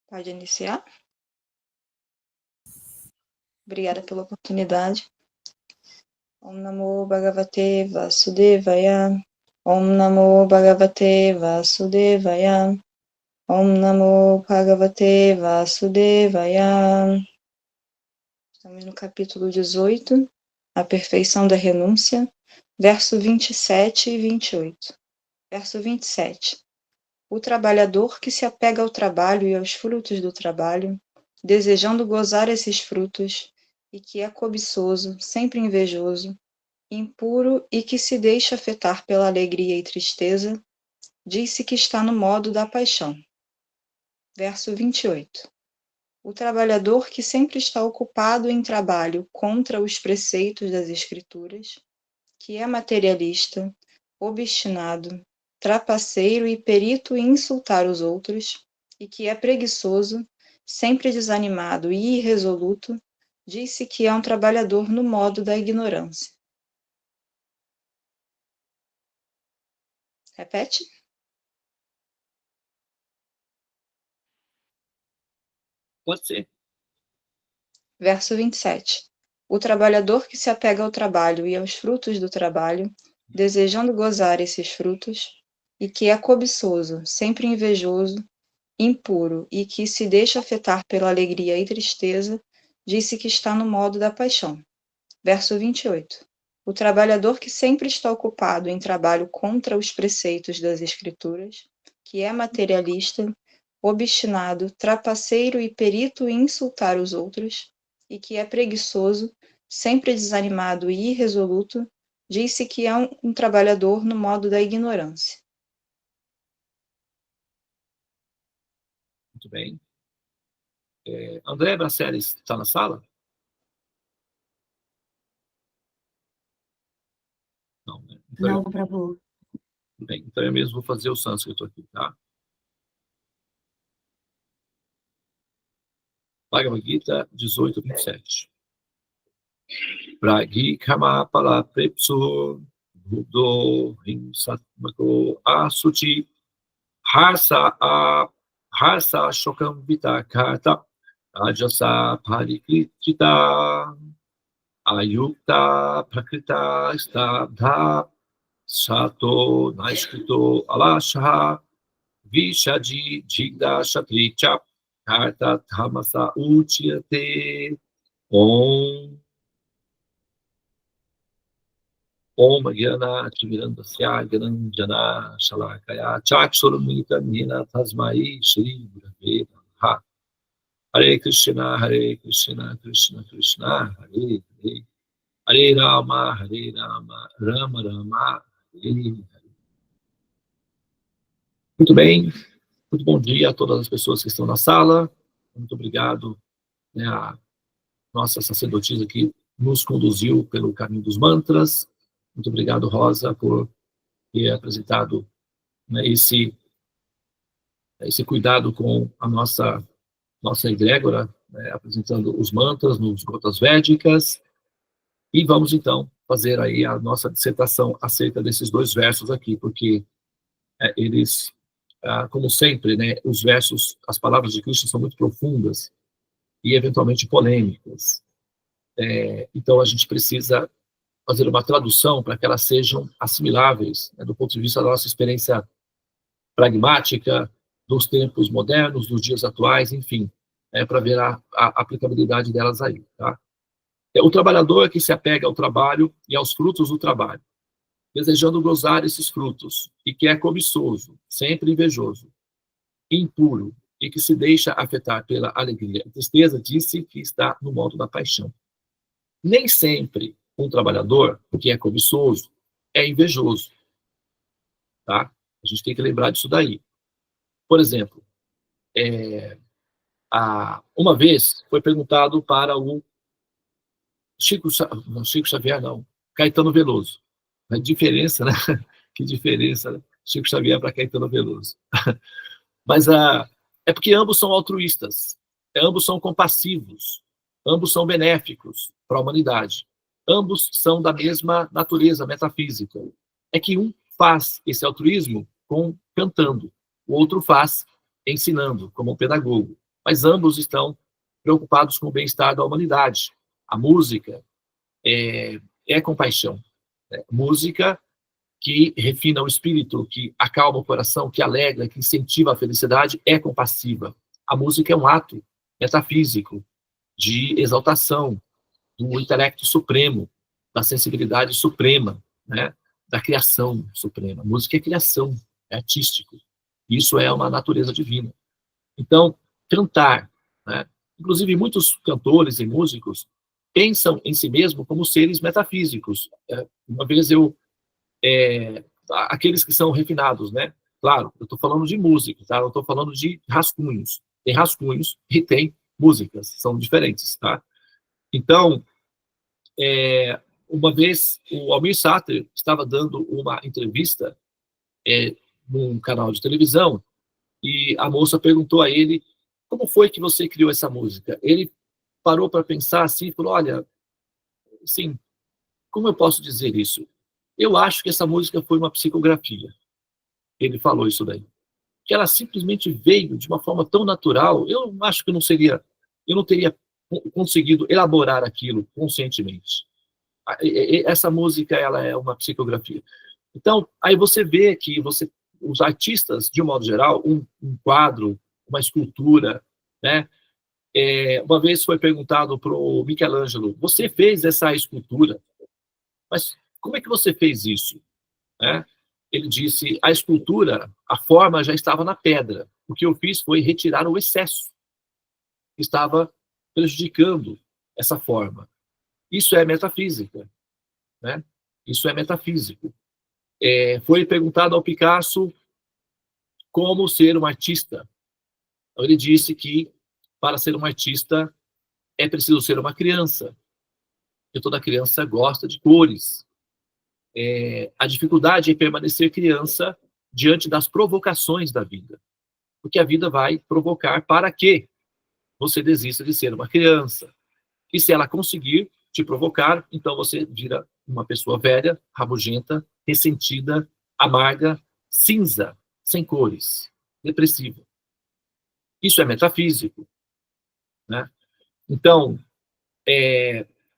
Pode iniciar? Obrigada pela oportunidade. Om Namo Bhagavate Vasudevaya. Om Namo Bhagavate Vasudevaya. Om Namo Bhagavate Vasudevaya. Estamos no capítulo 18, A Perfeição da Renúncia, verso 27 e 28. Verso 27. O trabalhador que se apega ao trabalho e aos frutos do trabalho, desejando gozar esses frutos, e que é cobiçoso, sempre invejoso, impuro e que se deixa afetar pela alegria e tristeza, diz-se que está no modo da paixão. Verso 28. O trabalhador que sempre está ocupado em trabalho contra os preceitos das Escrituras, que é materialista, obstinado, trapaceiro e perito em insultar os outros, e que é preguiçoso, sempre desanimado e irresoluto, disse que é um trabalhador no modo da ignorância. Repete? Pode ser. Verso 27. O trabalhador que se apega ao trabalho e aos frutos do trabalho, desejando gozar esses frutos, e que é cobiçoso, sempre invejoso, impuro e que se deixa afetar pela alegria e tristeza, disse que está no modo da paixão. Verso 28. O trabalhador que sempre está ocupado em trabalho contra os preceitos das Escrituras, que é materialista, obstinado, trapaceiro e perito em insultar os outros, e que é preguiçoso, sempre desanimado e irresoluto, disse que é um trabalhador no modo da ignorância. Muito bem. André Braceres está na sala? Não, né? Então, Não, Prabhu. Tudo bem. Então eu mesmo vou fazer o sânscrito aqui, tá? Bhagavad Gita 18, 27. Pragi kama pala prepsu buddho himsatmako asuchi harsa shokam vitakata ajasa parikritita ayukta prakrita stabdha sato naiskrito alasha vishadi jigda shatricha karta tamasa uchyate Om Gyana Timirandasya Gyananjana Shalakaya Chakshurumita Nina Tasmai Shri Gurave Namaha. Hare Krishna, Krishna Krishna, Hare Hare, Hare Rama, Rama Rama, Hare Hare. Muito bem, muito bom dia a todas as pessoas que estão na sala. Muito obrigado, né, a nossa sacerdotisa que nos conduziu pelo caminho dos mantras. Muito obrigado, Rosa, por ter apresentado, né, esse cuidado com a nossa egrégora, né, apresentando os mantras nos gotas védicas. E vamos, então, fazer aí a nossa dissertação acerca desses dois versos aqui, porque eles, como sempre, né, os versos, as palavras de Krishna são muito profundas e, eventualmente, polêmicas. Então, a gente precisa fazer uma tradução para que elas sejam assimiláveis, né, do ponto de vista da nossa experiência pragmática, dos tempos modernos, dos dias atuais, enfim, para ver a aplicabilidade delas aí. Tá? O trabalhador que se apega ao trabalho e aos frutos do trabalho, desejando gozar esses frutos, e que é cobiçoso, sempre invejoso, impuro, e que se deixa afetar pela alegria e tristeza, disse que está no modo da paixão. Nem sempre um trabalhador que é cobiçoso é invejoso, tá? A gente tem que lembrar disso daí. Por exemplo, uma vez foi perguntado para o Chico Xavier, não, Caetano Veloso. A diferença, né? Que diferença, né? Chico Xavier para Caetano Veloso. Mas é porque ambos são altruístas, ambos são compassivos, ambos são benéficos para a humanidade. Ambos são da mesma natureza metafísica. É que um faz esse altruísmo cantando, o outro faz ensinando, como um pedagogo. mas ambos estão preocupados com o bem-estar da humanidade. A música é compaixão. Né? Música que refina o espírito, que acalma o coração, que alegra, que incentiva a felicidade, é compassiva. A música é um ato metafísico de exaltação do intelecto supremo, da sensibilidade suprema, né? Da criação suprema. A música é criação, é artístico. Isso é uma natureza divina. Então, cantar, né? Inclusive muitos cantores e músicos pensam em si mesmo como seres metafísicos. Uma vez aqueles que são refinados, né? Claro, eu estou falando de música, tá? Eu estou falando de rascunhos. Tem rascunhos e tem músicas, são diferentes, tá? Então, uma vez o Almir Sater estava dando uma entrevista num canal de televisão e a moça perguntou a ele como foi que você criou essa música. Ele parou para pensar assim e falou, olha, assim, como eu posso dizer isso? Eu acho que essa música foi uma psicografia. Ele falou isso daí. Que ela simplesmente veio de uma forma tão natural, eu acho que eu não teria conseguido elaborar aquilo conscientemente. Essa música, ela é uma psicografia. Então, aí você vê que os artistas, de um modo geral, um quadro, uma escultura, né? Uma vez foi perguntado para o Michelangelo, você fez essa escultura, mas como é que você fez isso? Né? Ele disse, a escultura, a forma já estava na pedra. O que eu fiz foi retirar o excesso que estava prejudicando essa forma. Isso é metafísica. Né? Isso é metafísico. Foi perguntado ao Picasso como ser um artista. Então, ele disse que para ser um artista é preciso ser uma criança, porque toda criança gosta de cores. A dificuldade é permanecer criança diante das provocações da vida, porque a vida vai provocar para que você desista de ser uma criança. E se ela conseguir te provocar, então você vira uma pessoa velha, rabugenta, ressentida, amarga, cinza, sem cores, depressiva. Isso é metafísico. Né? Então,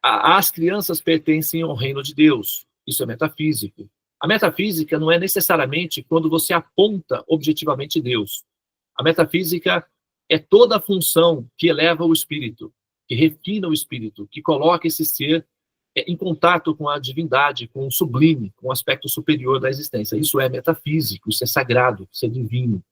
as crianças pertencem ao reino de Deus. Isso é metafísico. A metafísica não é necessariamente quando você aponta objetivamente Deus. A metafísica é toda a função que eleva o espírito, que refina o espírito, que coloca esse ser em contato com a divindade, com o sublime, com o aspecto superior da existência. Isso é metafísico, isso é sagrado, isso é divino.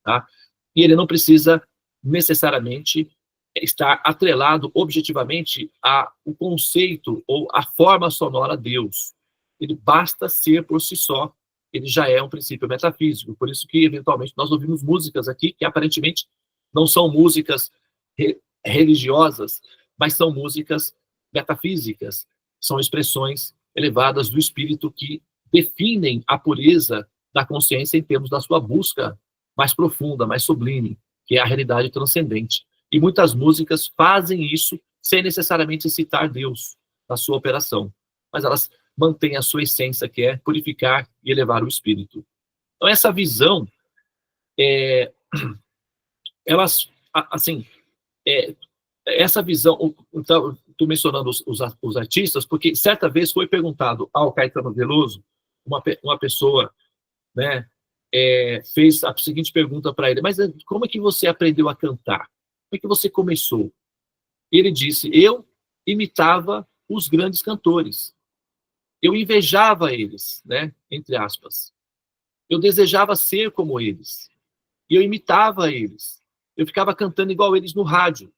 Tá? E ele não precisa necessariamente estar atrelado objetivamente ao conceito ou à forma sonora Deus. Ele basta ser por si só, ele já é um princípio metafísico. Por isso que, eventualmente, nós ouvimos músicas aqui que aparentemente não são músicas religiosas, mas são músicas metafísicas, são expressões elevadas do espírito que definem a pureza da consciência em termos da sua busca mais profunda, mais sublime, que é a realidade transcendente. E muitas músicas fazem isso sem necessariamente citar Deus na sua operação, mas elas mantêm a sua essência, que é purificar e elevar o espírito. Então, essa visão, elas, assim, essa visão, então, estou mencionando os artistas, porque certa vez foi perguntado ao Caetano Veloso, uma pessoa, né, fez a seguinte pergunta para ele, mas como é que você aprendeu a cantar? Como é que você começou? Ele disse, eu imitava os grandes cantores. Eu invejava eles, né, entre aspas. Eu desejava ser como eles. E eu imitava eles. Eu ficava cantando igual eles no rádio.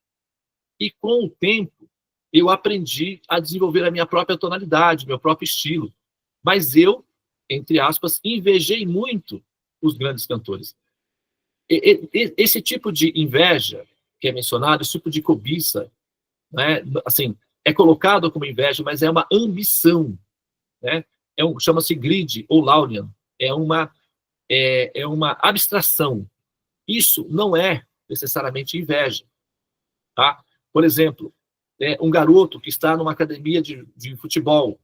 E com o tempo, eu aprendi a desenvolver a minha própria tonalidade, meu próprio estilo. Mas eu, entre aspas, invejei muito os grandes cantores. Esse tipo de inveja que é mencionado, esse tipo de cobiça, né, assim, é colocado como inveja, mas é uma ambição, né? Chama-se greed ou Laurian, é uma abstração. Isso não é necessariamente inveja, tá? Por exemplo, um garoto que está numa academia de futebol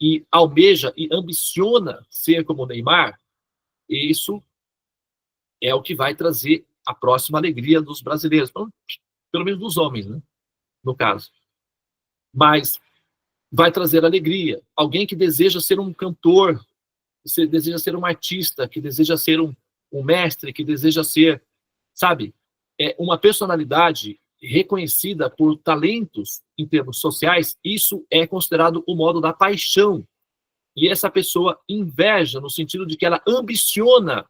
e almeja e ambiciona ser como o Neymar, isso é o que vai trazer a próxima alegria dos brasileiros, pelo menos dos homens, né, no caso. Mas vai trazer alegria. Alguém que deseja ser um cantor, que deseja ser um artista, que deseja ser um mestre, que deseja ser, sabe, uma personalidade reconhecida por talentos em termos sociais, isso é considerado o modo da paixão. E essa pessoa inveja no sentido de que ela ambiciona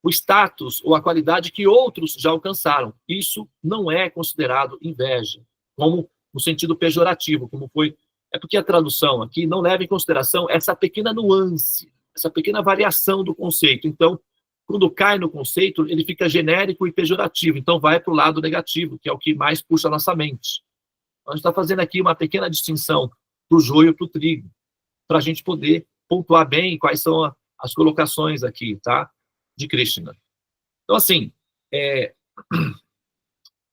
o status ou a qualidade que outros já alcançaram. Isso não é considerado inveja, como no sentido pejorativo, como foi. É porque a tradução aqui não leva em consideração essa pequena nuance, essa pequena variação do conceito. Então, quando cai no conceito, ele fica genérico e pejorativo. Então, vai para o lado negativo, que é o que mais puxa a nossa mente. A gente está fazendo aqui uma pequena distinção do joio para o trigo, para a gente poder pontuar bem quais são as colocações aqui, tá? De Krishna. Então, assim,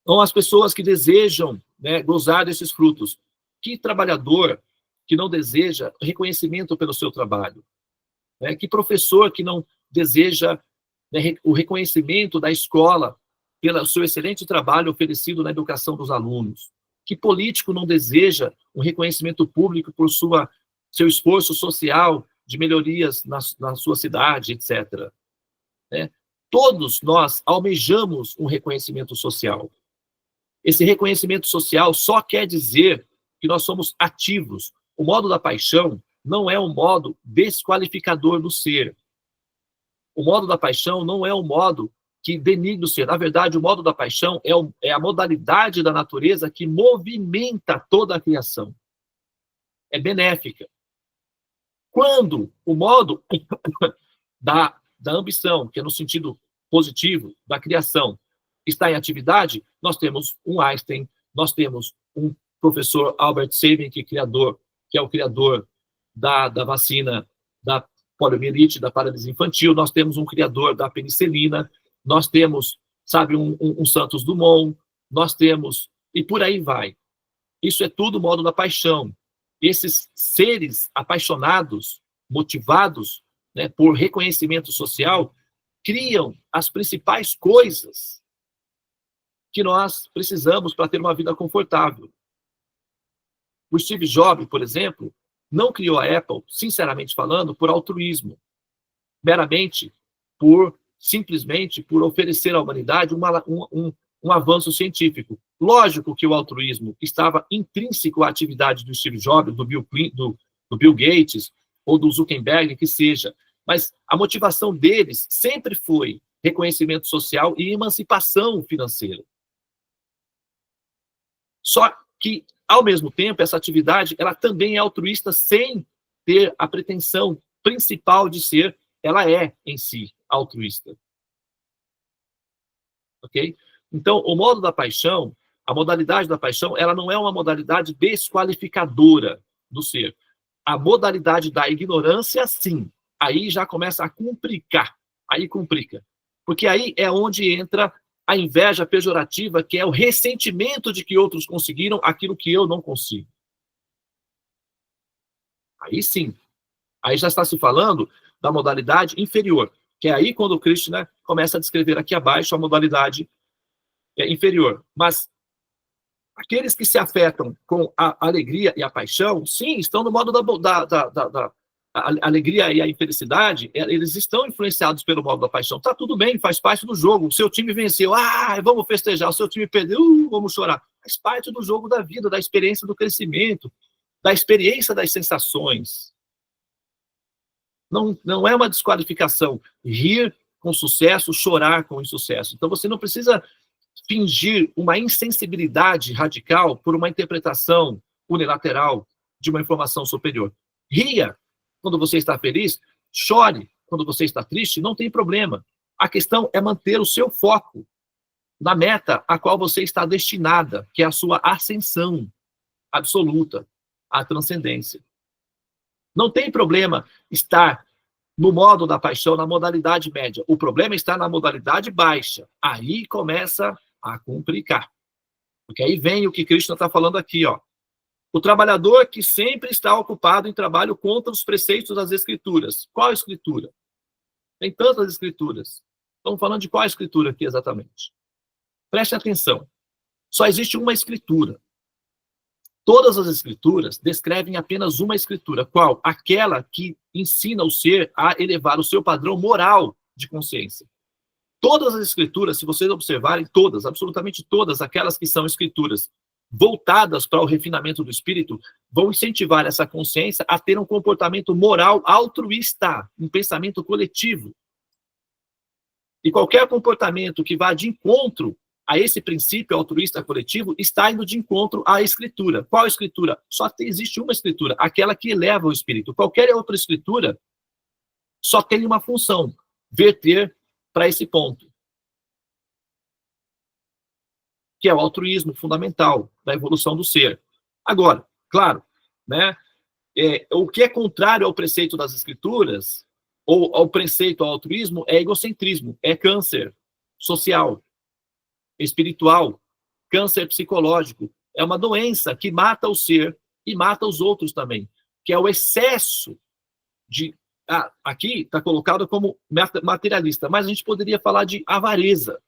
então, as pessoas que desejam, né, gozar desses frutos. Que trabalhador que não deseja reconhecimento pelo seu trabalho? Né? Que professor que não deseja, né, o reconhecimento da escola pelo seu excelente trabalho oferecido na educação dos alunos? Que político não deseja um reconhecimento público por seu esforço social de melhorias na sua cidade, etc. Né? Todos nós almejamos um reconhecimento social. Esse reconhecimento social só quer dizer que nós somos ativos. O modo da paixão não é um modo desqualificador do ser. O modo da paixão não é um modo que denigra o ser. Na verdade, o modo da paixão é a modalidade da natureza que movimenta toda a criação. É benéfica. Quando o modo da ambição, que é no sentido positivo, da criação, está em atividade, nós temos um Einstein, nós temos um professor Albert Sabin, que é o criador da vacina da poliomielite, da paralisia infantil, nós temos um criador da penicilina, nós temos, sabe, um Santos Dumont, nós temos, e por aí vai. Isso é tudo o modo da paixão. Esses seres apaixonados, motivados, né, por reconhecimento social, criam as principais coisas que nós precisamos para ter uma vida confortável. O Steve Jobs, por exemplo, não criou a Apple, sinceramente falando, por altruísmo, meramente simplesmente por oferecer à humanidade um avanço científico. Lógico que o altruísmo estava intrínseco à atividade do Steve Jobs, do Bill Gates ou do Zuckerberg, que seja, mas a motivação deles sempre foi reconhecimento social e emancipação financeira. Só que, ao mesmo tempo, essa atividade ela também é altruísta sem ter a pretensão principal de ser, ela é, em si, altruísta. Ok? Então, o modo da paixão, a modalidade da paixão, ela não é uma modalidade desqualificadora do ser. A modalidade da ignorância, sim. Aí já começa a complicar. Aí complica. Porque aí é onde entra a inveja pejorativa, que é o ressentimento de que outros conseguiram aquilo que eu não consigo. Aí sim. Aí já está se falando da modalidade inferior, que é aí quando o Krishna começa a descrever aqui abaixo a modalidade inferior. Mas aqueles que se afetam com a alegria e a paixão, sim, estão no modo da alegria e a infelicidade, eles estão influenciados pelo modo da paixão. Tá tudo bem, faz parte do jogo. O seu time venceu, vamos festejar. O seu time perdeu, vamos chorar. Faz parte do jogo da vida, da experiência do crescimento, da experiência das sensações. Não é uma desqualificação rir com sucesso, chorar com insucesso. Então você não precisa fingir uma insensibilidade radical por uma interpretação unilateral de uma informação superior. Ria quando você está feliz, chore quando você está triste, não tem problema. A questão é manter o seu foco na meta a qual você está destinada, que é a sua ascensão absoluta, a transcendência. Não tem problema estar no modo da paixão, na modalidade média. O problema está na modalidade baixa. Aí começa a complicar. Porque aí vem o que Krishna está falando aqui, ó. O trabalhador que sempre está ocupado em trabalho contra os preceitos das escrituras. Qual escritura? Tem tantas escrituras. Estamos falando de qual escritura aqui exatamente? Preste atenção. Só existe uma escritura. Todas as escrituras descrevem apenas uma escritura. Qual? Aquela que ensina o ser a elevar o seu padrão moral de consciência. Todas as escrituras, se vocês observarem, todas, absolutamente todas, aquelas que são escrituras voltadas para o refinamento do espírito, vão incentivar essa consciência a ter um comportamento moral altruísta, um pensamento coletivo. E qualquer comportamento que vá de encontro a esse princípio altruísta coletivo está indo de encontro à escritura. Qual escritura? Só existe uma escritura, aquela que eleva o espírito. Qualquer outra escritura só tem uma função, verter para esse ponto, que é o altruísmo fundamental da evolução do ser. Agora, claro, né, o que é contrário ao preceito das escrituras, ou ao preceito ao altruísmo, é egocentrismo, é câncer social, espiritual, câncer psicológico. É uma doença que mata o ser e mata os outros também, que é o excesso de... aqui está colocado como materialista, mas a gente poderia falar de avareza.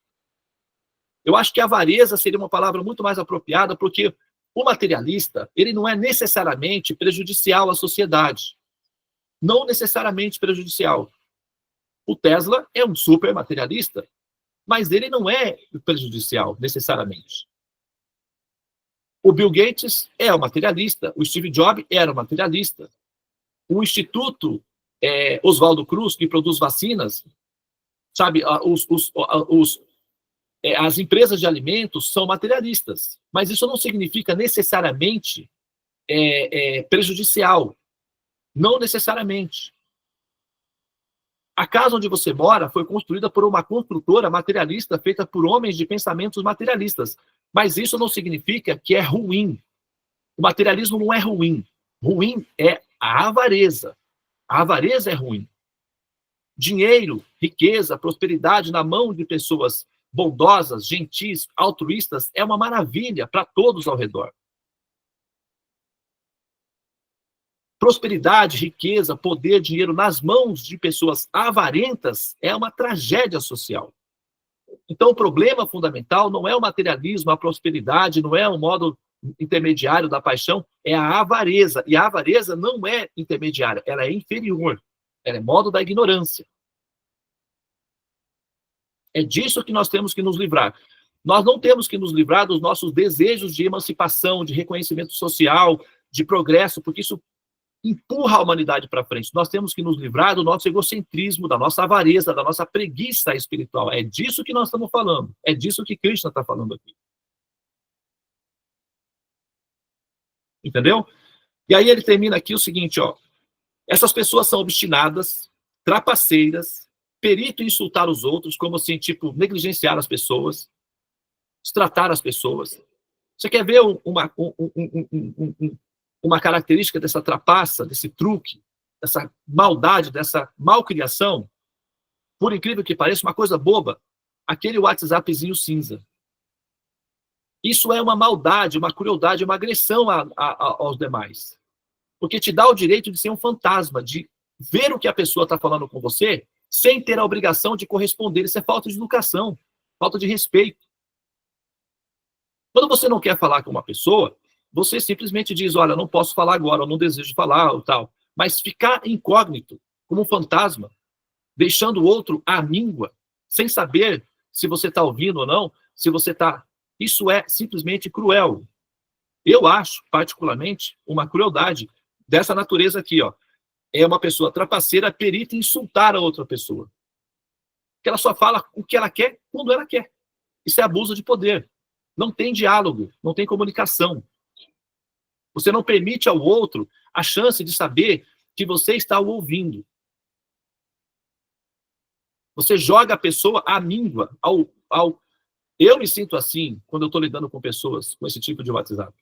Eu acho que avareza seria uma palavra muito mais apropriada, porque o materialista, ele não é necessariamente prejudicial à sociedade. Não necessariamente prejudicial. O Tesla é um super materialista, mas ele não é prejudicial, necessariamente. O Bill Gates é um materialista, o Steve Jobs era um materialista. O Instituto Oswaldo Cruz, que produz vacinas, sabe, as empresas de alimentos são materialistas, mas isso não significa necessariamente prejudicial. Não necessariamente. A casa onde você mora foi construída por uma construtora materialista feita por homens de pensamentos materialistas. Mas isso não significa que é ruim. O materialismo não é ruim. Ruim é a avareza. A avareza é ruim. Dinheiro, riqueza, prosperidade na mão de pessoas bondosas, gentis, altruístas é uma maravilha para todos ao redor. Prosperidade, riqueza, poder, dinheiro nas mãos de pessoas avarentas é uma tragédia social. Então, o problema fundamental não é o materialismo, a prosperidade, não é o modo intermediário da paixão, é a avareza. E a avareza não é intermediária, ela é inferior. Ela é modo da ignorância. É disso que nós temos que nos livrar. Nós não temos que nos livrar dos nossos desejos de emancipação, de reconhecimento social, de progresso, porque isso empurra a humanidade para frente. Nós temos que nos livrar do nosso egocentrismo, da nossa avareza, da nossa preguiça espiritual. É disso que nós estamos falando. É disso que Krishna está falando aqui. Entendeu? E aí ele termina aqui o seguinte, ó. Essas pessoas são obstinadas, trapaceiras, perito em insultar os outros, como assim, tipo, negligenciar as pessoas, destratar as pessoas. Você quer ver uma característica dessa trapaça, desse truque, dessa maldade, dessa malcriação? Por incrível que pareça, uma coisa boba, aquele WhatsAppzinho cinza. Isso é uma maldade, uma crueldade, uma agressão aos demais. Porque te dá o direito de ser um fantasma, de ver o que a pessoa está falando com você, sem ter a obrigação de corresponder. Isso é falta de educação, falta de respeito. Quando você não quer falar com uma pessoa, você simplesmente diz, olha, não posso falar agora, eu não desejo falar, ou tal. Mas ficar incógnito, como um fantasma, deixando o outro à míngua, sem saber se você está ouvindo ou não, se você está... Isso é simplesmente cruel. Eu acho, particularmente, uma crueldade dessa natureza aqui, ó. É uma pessoa trapaceira, perita em insultar a outra pessoa. Que ela só fala o que ela quer, quando ela quer. Isso é abuso de poder. Não tem diálogo, não tem comunicação. Você não permite ao outro a chance de saber que você está o ouvindo. Você joga a pessoa à míngua. Eu me sinto assim quando eu estou lidando com pessoas com esse tipo de WhatsApp.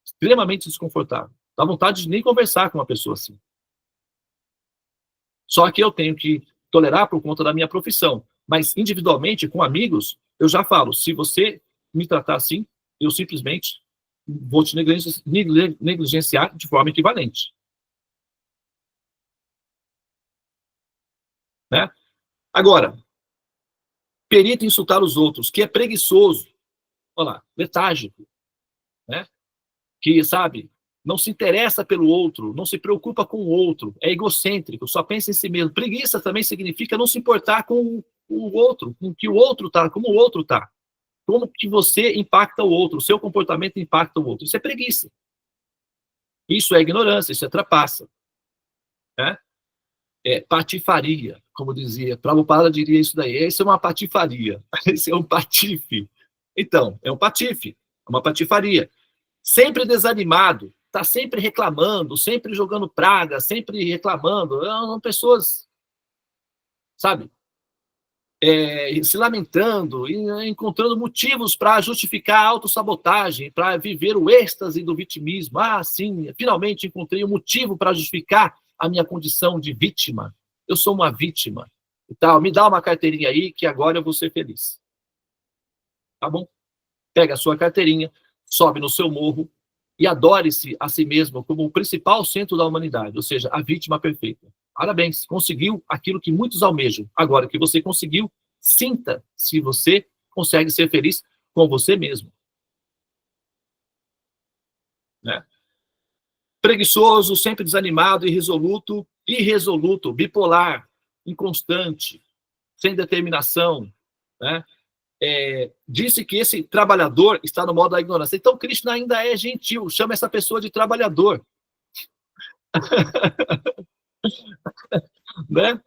Extremamente desconfortável. Dá vontade de nem conversar com uma pessoa assim. Só que eu tenho que tolerar por conta da minha profissão. Mas individualmente, com amigos, eu já falo, se você me tratar assim, eu simplesmente vou te negligenciar de forma equivalente. Né? Agora, perito em insultar os outros, que é preguiçoso, olha lá, letárgico, né? Que, sabe, não se interessa pelo outro, não se preocupa com o outro, é egocêntrico, só pensa em si mesmo. Preguiça também significa não se importar com o outro, com que o outro tá, como o outro tá. Como que você impacta o outro, o seu comportamento impacta o outro. Isso é preguiça. Isso é ignorância, isso é trapaça. Né? É patifaria, como dizia. Prabhupada diria isso daí. Isso é uma patifaria. Isso é um patife. Então, é um patife, é uma patifaria. Sempre desanimado, está sempre reclamando, sempre jogando praga, sempre reclamando. São pessoas, sabe, se lamentando e encontrando motivos para justificar a autossabotagem, para viver o êxtase do vitimismo. Ah, sim, finalmente encontrei um motivo para justificar a minha condição de vítima. Eu sou uma vítima. E tal, me dá uma carteirinha aí que agora eu vou ser feliz. Tá bom? Pega a sua carteirinha, sobe no seu morro e adore-se a si mesmo como o principal centro da humanidade, ou seja, a vítima perfeita. Parabéns, conseguiu aquilo que muitos almejam. Agora que você conseguiu, sinta se você consegue ser feliz com você mesmo. Né? Preguiçoso, sempre desanimado, irresoluto, bipolar, inconstante, sem determinação, né? Disse que esse trabalhador está no modo da ignorância. Então, Krishna ainda é gentil, chama essa pessoa de trabalhador. Né?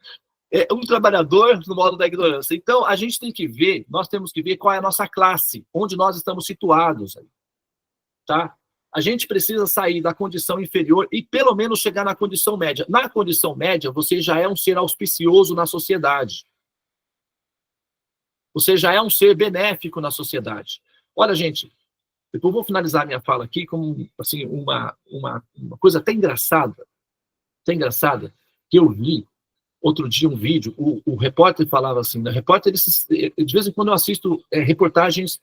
É um trabalhador no modo da ignorância. Então, a gente tem que ver, nós temos que ver qual é a nossa classe, onde nós estamos situados. Tá? A gente precisa sair da condição inferior e pelo menos chegar na condição média. Na condição média, você já é um ser auspicioso na sociedade. Você já é um ser benéfico na sociedade. Olha, gente, depois vou finalizar minha fala aqui com assim, uma coisa até engraçada, que eu vi outro dia um vídeo, o repórter falava assim, né? Repórter, de vez em quando eu assisto reportagens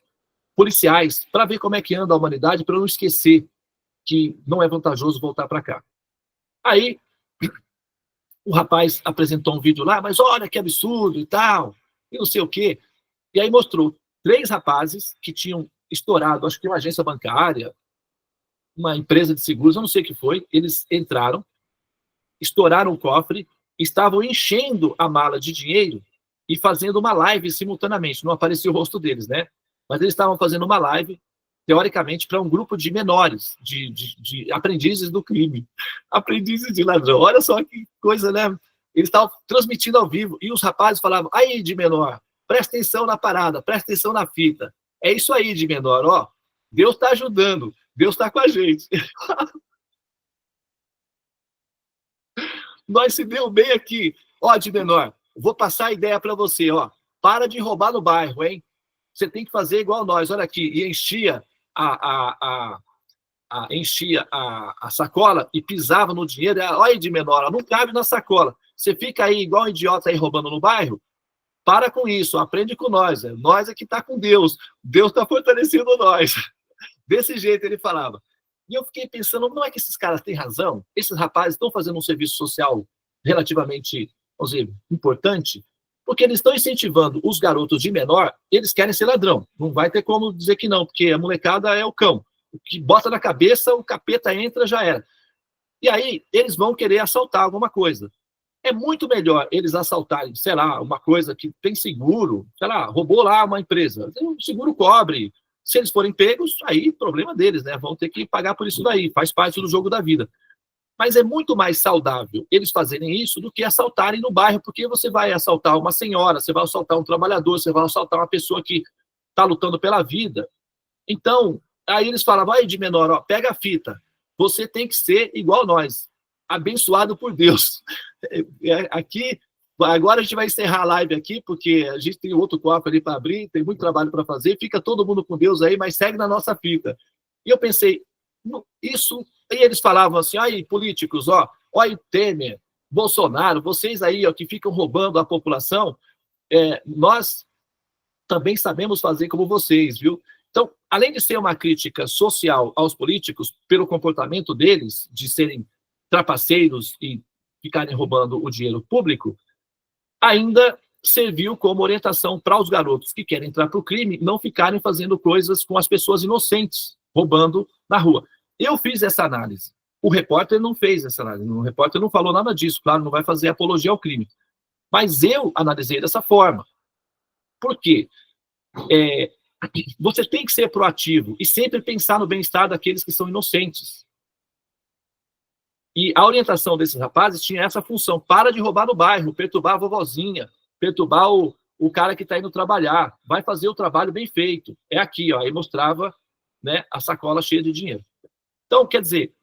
policiais para ver como é que anda a humanidade, para eu não esquecer que não é vantajoso voltar para cá. Aí, o rapaz apresentou um vídeo lá, mas olha que absurdo e tal, e não sei o quê. E aí mostrou 3 rapazes que tinham estourado, acho que uma agência bancária, uma empresa de seguros, eu não sei o que foi, eles entraram, estouraram o cofre, estavam enchendo a mala de dinheiro e fazendo uma live simultaneamente. Não aparecia o rosto deles, né? Mas eles estavam fazendo uma live, teoricamente, para um grupo de menores, de aprendizes do crime. Aprendizes de ladrão. Olha só que coisa, né? Eles estavam transmitindo ao vivo e os rapazes falavam, aí, de menor, presta atenção na parada, presta atenção na fita. É isso aí, de menor, ó. Deus está ajudando, Deus está com a gente. Nós se deu bem aqui. Ó, de menor, vou passar a ideia para você, ó. Para de roubar no bairro, hein? Você tem que fazer igual nós, olha aqui. E enchia a sacola e pisava no dinheiro. Olha aí, de menor, não cabe na sacola. Você fica aí igual um idiota aí roubando no bairro? Para com isso, aprende com nós. Nós é que está com Deus. Deus está fortalecendo nós. Desse jeito ele falava. E eu fiquei pensando, não é que esses caras têm razão? Esses rapazes estão fazendo um serviço social relativamente, vamos dizer, importante, porque eles estão incentivando os garotos de menor, eles querem ser ladrão. Não vai ter como dizer que não, porque a molecada é o cão. O que bota na cabeça, o capeta entra, já era. E aí, eles vão querer assaltar alguma coisa. É muito melhor eles assaltarem, sei lá, uma coisa que tem seguro, sei lá, roubou lá uma empresa, o seguro cobre. Se eles forem pegos, aí problema deles, né? Vão ter que pagar por isso daí, faz parte do jogo da vida. Mas é muito mais saudável eles fazerem isso do que assaltarem no bairro, porque você vai assaltar uma senhora, você vai assaltar um trabalhador, você vai assaltar uma pessoa que está lutando pela vida. Então, aí eles falavam, aí de menor, ó, pega a fita, você tem que ser igual nós, abençoado por Deus. Aqui, agora a gente vai encerrar a live aqui, porque a gente tem outro copo ali para abrir, tem muito trabalho para fazer, fica todo mundo com Deus aí, mas segue na nossa fita. E eu pensei, isso... E eles falavam assim, aí, políticos, ó, olha Temer, Bolsonaro, vocês aí, ó, que ficam roubando a população, nós também sabemos fazer como vocês, viu? Então, além de ser uma crítica social aos políticos, pelo comportamento deles, de serem trapaceiros e ficarem roubando o dinheiro público, ainda serviu como orientação para os garotos que querem entrar para o crime não ficarem fazendo coisas com as pessoas inocentes, roubando na rua. Eu fiz essa análise. O repórter não fez essa análise. O repórter não falou nada disso. Claro, não vai fazer apologia ao crime. Mas eu analisei dessa forma. Por quê? Você tem que ser proativo e sempre pensar no bem-estar daqueles que são inocentes. E a orientação desses rapazes tinha essa função. Para de roubar no bairro, perturbar a vovozinha, perturbar o cara que está indo trabalhar. Vai fazer o trabalho bem feito. É aqui, ó. Aí mostrava, né, a sacola cheia de dinheiro. Então, quer dizer,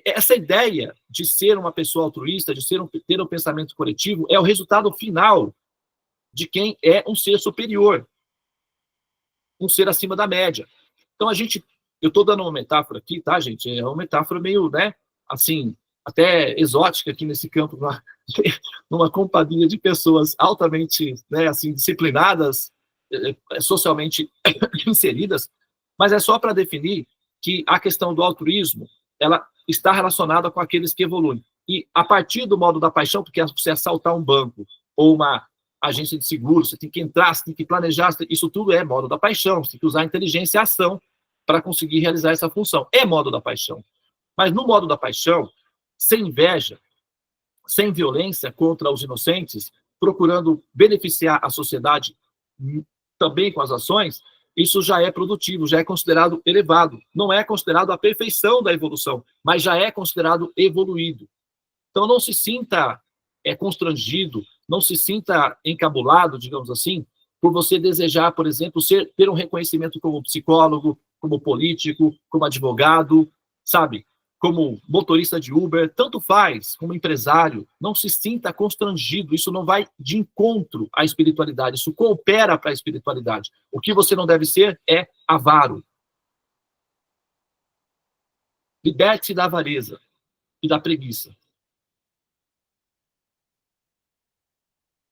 essa ideia de ser uma pessoa altruísta, de ter um pensamento coletivo, é o resultado final de quem é um ser superior, um ser acima da média. Então, eu estou dando uma metáfora aqui, tá, gente? É uma metáfora meio, né, assim, até exótica aqui nesse campo, numa companhia de pessoas altamente, né, assim, disciplinadas, socialmente inseridas, mas é só para definir que a questão do altruísmo, ela está relacionada com aqueles que evoluem. E a partir do modo da paixão, porque você assaltar um banco ou uma agência de seguros, você tem que entrar, você tem que planejar, isso tudo é modo da paixão, você tem que usar inteligência e ação para conseguir realizar essa função. É modo da paixão. Mas no modo da paixão, sem inveja, sem violência contra os inocentes, procurando beneficiar a sociedade também com as ações, isso já é produtivo, já é considerado elevado. Não é considerado a perfeição da evolução, mas já é considerado evoluído. Então não se sinta constrangido, não se sinta encabulado, digamos assim, por você desejar, por exemplo, ter um reconhecimento como psicólogo, como político, como advogado, sabe? Como motorista de Uber, tanto faz, como empresário, não se sinta constrangido, isso não vai de encontro à espiritualidade, isso coopera para a espiritualidade. O que você não deve ser é avaro. Liberte-se da avareza e da preguiça.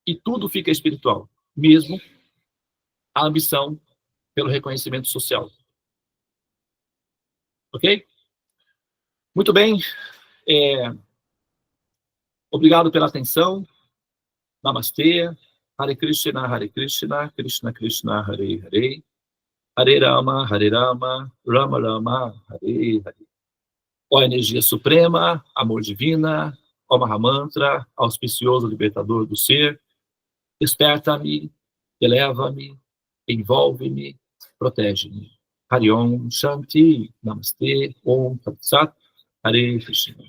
E tudo fica espiritual, mesmo a ambição pelo reconhecimento social. Ok? Muito bem. Obrigado pela atenção. Namastê. Hare Krishna, Krishna Krishna, Hare Hare. Hare Rama, Rama Rama, Hare Hare. Ó energia suprema, amor divina, ó Mahamantra, auspicioso libertador do ser, desperta-me, eleva-me, envolve-me, protege-me. Hariom Shanti, Namastê, Om Tat Sat, Hare Krishna.